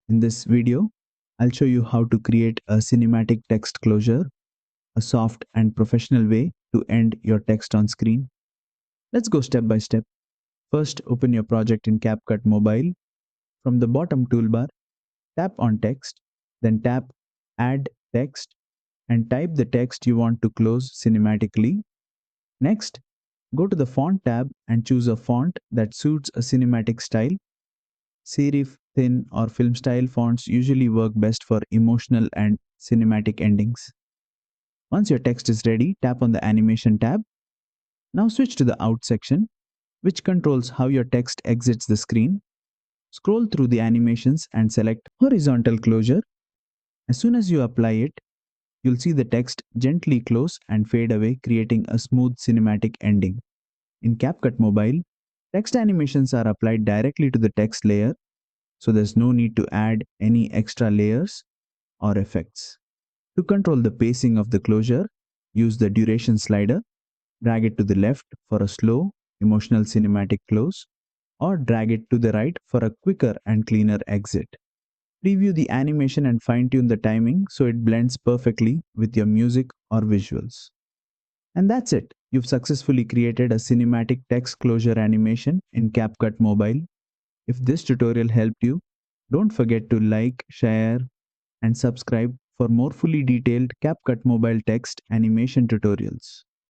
In this video, I'll show you how to create a cinematic text closure, a soft and professional way to end your text on screen. Let's go step by step. First, open your project in CapCut Mobile. From the bottom toolbar, tap on Text, then tap Add Text and type the text you want to close cinematically. Next, go to the Font tab and choose a font that suits a cinematic style. Serif, thin, or film style fonts usually work best for emotional and cinematic endings. Once your text is ready, tap on the Animation tab. Now switch to the Out section, which controls how your text exits the screen. Scroll through the animations and select Horizontal Closure. As soon as you apply it, you'll see the text gently close and fade away, creating a smooth cinematic ending. In CapCut Mobile, text animations are applied directly to the text layer, so there's no need to add any extra layers or effects. To control the pacing of the closure, use the duration slider, drag it to the left for a slow, emotional cinematic close, or drag it to the right for a quicker and cleaner exit. Preview the animation and fine-tune the timing so it blends perfectly with your music or visuals. And that's it. You've successfully created a cinematic text closure animation in CapCut Mobile. If this tutorial helped you, don't forget to like, share, and subscribe for more fully detailed CapCut Mobile text animation tutorials.